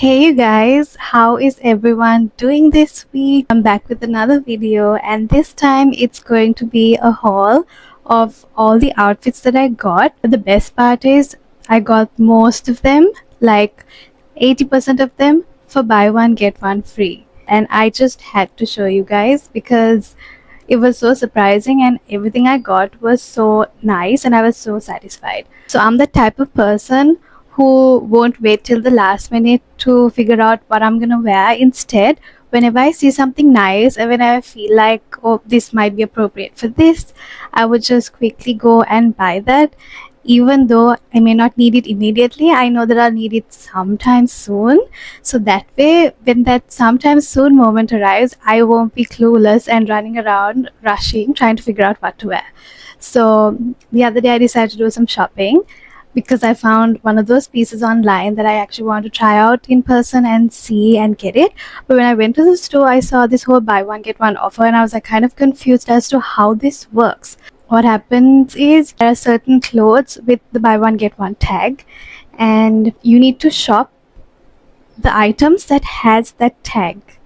Hey you guys, how is everyone doing this week? I'm back with another video, and this time it's going to be a haul of all the outfits that I got. But the best part is I got most of them, like 80% of them, for buy one get one free. And I just had to show you guys because it was so surprising and everything I got was so nice and I was so satisfied. So I'm the type of person who won't wait till the last minute to figure out what I'm gonna wear. Instead, whenever I see something nice and when I feel like, oh, this might be appropriate for this, I would just quickly go and buy that. Even though I may not need it immediately, I know that I'll need it sometime soon. So that way, when that sometime soon moment arrives, I won't be clueless and running around rushing, trying to figure out what to wear. So the other day, I decided to do some shopping because I found one of those pieces online that I actually want to try out in person and see and get it. But when I went to the store, I saw this whole buy one get one offer, and I was like kind of confused as to how this works. What happens is there are certain clothes with the buy one get one tag, and you need to shop the items that has that tag.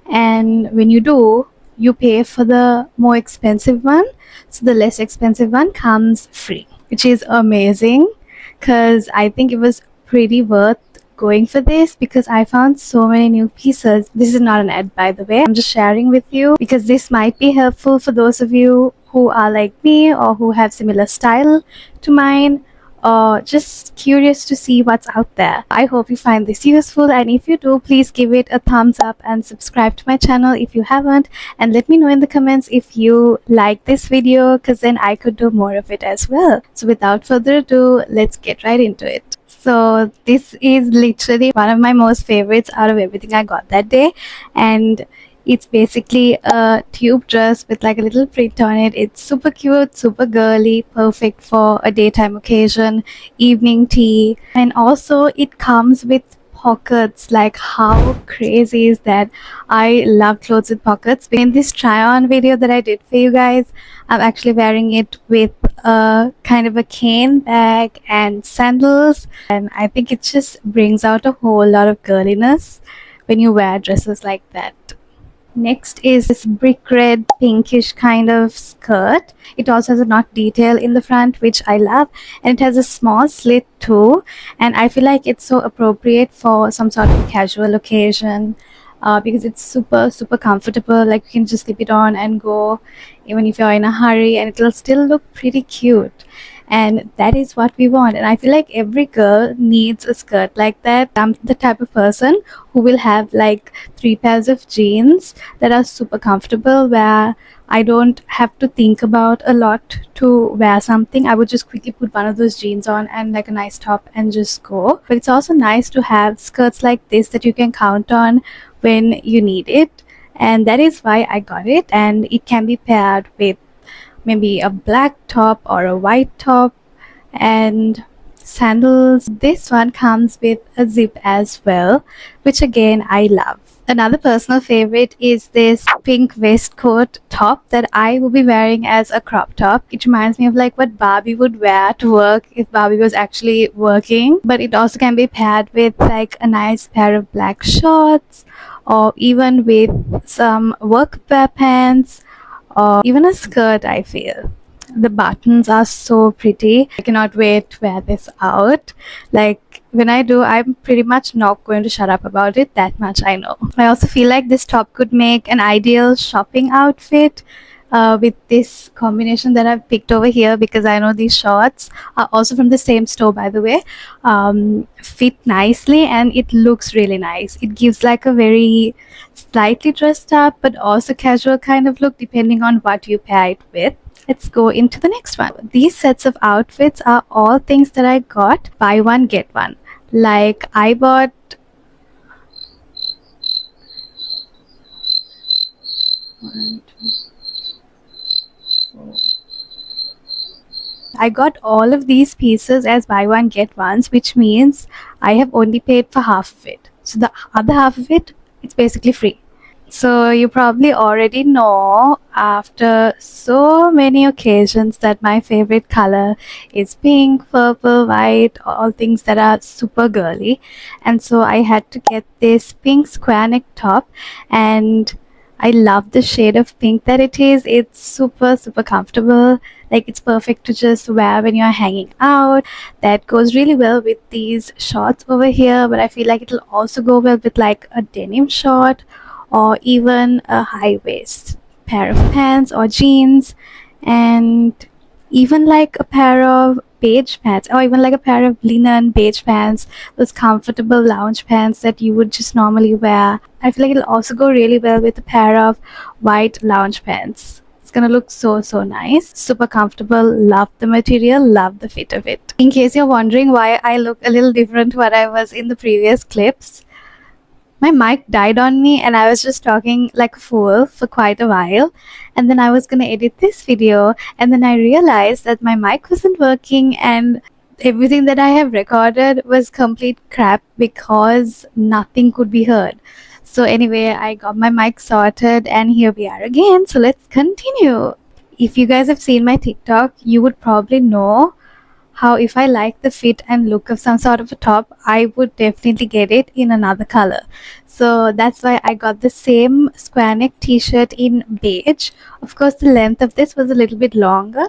And when you do, you pay for the more expensive one, so the less expensive one comes free, which is amazing because I think it was pretty worth going for this because I found so many new pieces. This is not an ad, by the way. I'm just sharing with you because this might be helpful for those of you who are like me or who have similar style to mine, or just curious to see what's out there. I hope you find this useful, and if you do, please give it a thumbs up and subscribe to my channel if you haven't, and let me know in the comments if you like this video because then I could do more of it as well. So without further ado, let's get right into it. So this is literally one of my most favorites out of everything I got that day, and it's basically a tube dress with like a little print on it. It's super cute, super girly, perfect for a daytime occasion, evening tea, and also it comes with pockets. Like, how crazy is that? I love clothes with pockets. In this try on video that I did for you guys, I'm actually wearing it with a kind of a cane bag and sandals, and I think it just brings out a whole lot of girliness when you wear dresses like that. Next is this brick red pinkish kind of skirt. It also has a knot detail in the front, which I love, and it has a small slit too, and I feel like it's so appropriate for some sort of casual occasion because it's super comfortable. Like, you can just slip it on and go even if you're in a hurry, and it'll still look pretty cute. And that is what we want, and I feel like every girl needs a skirt like that. I'm the type of person who will have like 3 pairs of jeans that are super comfortable, where I don't have to think about a lot to wear something. I would just quickly put one of those jeans on and like a nice top and just go. But it's also nice to have skirts like this that you can count on when you need it, and that is why I got it. And it can be paired with maybe a black top or a white top and sandals. This one comes with a zip as well, which again I love. Another personal favorite is this pink waistcoat top that I will be wearing as a crop top. It reminds me of like what Barbie would wear to work if Barbie was actually working, but it also can be paired with like a nice pair of black shorts, or even with some workwear pants, or even a skirt. I feel the buttons are so pretty. I cannot wait to wear this out. Like, when I do, I'm pretty much not going to shut up about it. That much I know. I also feel like this top could make an ideal shopping outfit with this combination that I've picked over here, because I know these shorts are also from the same store, by the way, fit nicely and it looks really nice. It gives like a very slightly dressed up but also casual kind of look depending on what you pair it with. Let's go into the next one. These sets of outfits are all things that I got buy one get one. Like, I bought I got all of these pieces as buy one get ones, which means I have only paid for half of it. So the other half of it, it's basically free. So you probably already know after so many occasions that my favorite color is pink, purple, white, all things that are super girly. And so I had to get this pink square neck top, and I love the shade of pink that it is. It's super, super comfortable. Like, it's perfect to just wear when you're hanging out. That goes really well with these shorts over here, but I feel like it'll also go well with like a denim short or even a high waist pair of pants or jeans, and even like a pair of beige pants, or even like a pair of linen beige pants, those comfortable lounge pants that you would just normally wear. I feel like it'll also go really well with a pair of white lounge pants. It's gonna look so, so nice, super comfortable. Love the material, love the fit of it. In case you're wondering why I look a little different to what I was in the previous clips, my mic died on me and I was just talking like a fool for quite a while, and then I was gonna edit this video, and then I realized that my mic wasn't working and everything that I have recorded was complete crap because nothing could be heard. So anyway, I got my mic sorted and here we are again, so let's continue. If you guys have seen my TikTok, you would probably know how if I like the fit and look of some sort of a top, I would definitely get it in another color. So that's why I got the same square neck t-shirt in beige. Of course, the length of this was a little bit longer,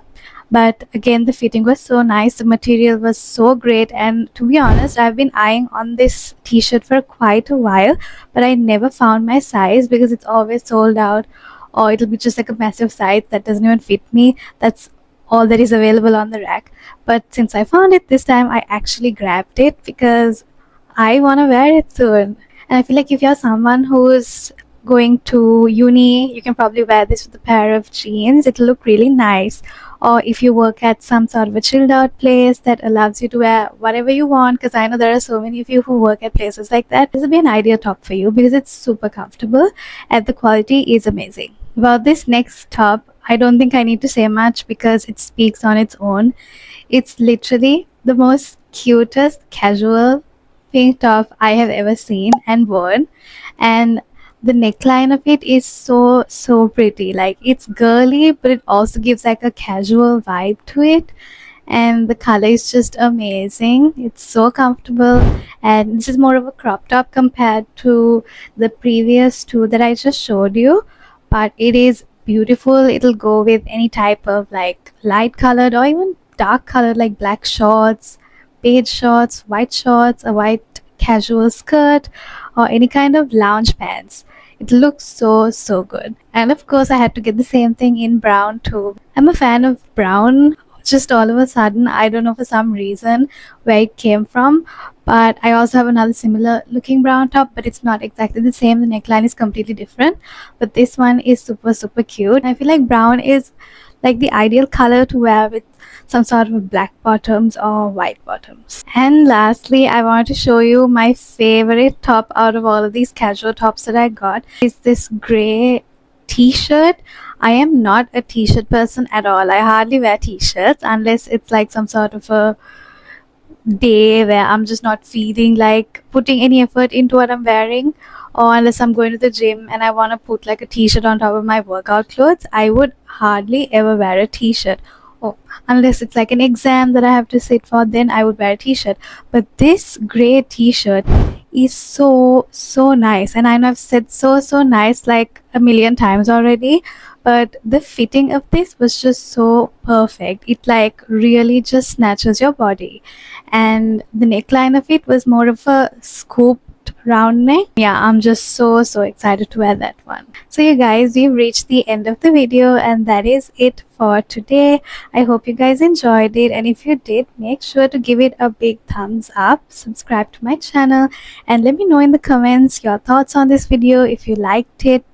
but again, the fitting was so nice, the material was so great, and to be honest, I've been eyeing on this t-shirt for quite a while, but I never found my size because it's always sold out, or it'll be just like a massive size that doesn't even fit me. That's all that is available on the rack. But since I found it this time, I actually grabbed it because I want to wear it soon. And I feel like if you're someone who's going to uni, you can probably wear this with a pair of jeans. It'll look really nice. Or if you work at some sort of a chilled out place that allows you to wear whatever you want, because I know there are so many of you who work at places like that, this will be an ideal top for you because it's super comfortable and the quality is amazing. About this next top, I don't think I need to say much because it speaks on its own. It's literally the most cutest casual pink top I have ever seen and worn, and the neckline of it is so, so pretty. Like, it's girly, but it also gives like a casual vibe to it, and the color is just amazing. It's so comfortable, and this is more of a crop top compared to the previous two that I just showed you, but it is beautiful. It'll go with any type of like light colored or even dark colored, like black shorts, beige shorts, white shorts, a white casual skirt, or any kind of lounge pants. It looks so, so good. And of course, I had to get the same thing in brown too. I'm a fan of brown. Just all of a sudden, I don't know for some reason where it came from, but I also have another similar looking brown top, but it's not exactly the same. The neckline is completely different, but this one is super, super cute. I feel like brown is like the ideal color to wear with some sort of black bottoms or white bottoms. And lastly, I want to show you my favorite top out of all of these casual tops that I got. Is this gray t-shirt. I am not a t-shirt person at all. I hardly wear t-shirts unless it's like some sort of a day where I'm just not feeling like putting any effort into what I'm wearing, or unless I'm going to the gym and I want to put like a t-shirt on top of my workout clothes, I would hardly ever wear a t-shirt. Oh, unless it's like an exam that I have to sit for, then I would wear a t-shirt. But this gray t-shirt is so, so nice, and I know I've said so, so nice like a million times already, but the fitting of this was just so perfect. It like really just snatches your body, and the neckline of it was more of a scooped round neck. Yeah, I'm just so, so excited to wear that one. So you guys, we've reached the end of the video, and that is it for today. I hope you guys enjoyed it, and if you did, make sure to give it a big thumbs up, subscribe to my channel, and let me know in the comments your thoughts on this video, if you liked it.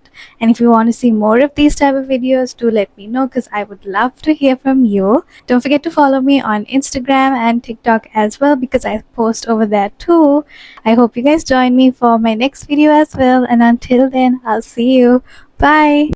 And if you want to see more of these type of videos, do let me know because I would love to hear from you. Don't forget to follow me on Instagram and TikTok as well because I post over there too. I hope you guys join me for my next video as well, and until then, I'll see you. Bye.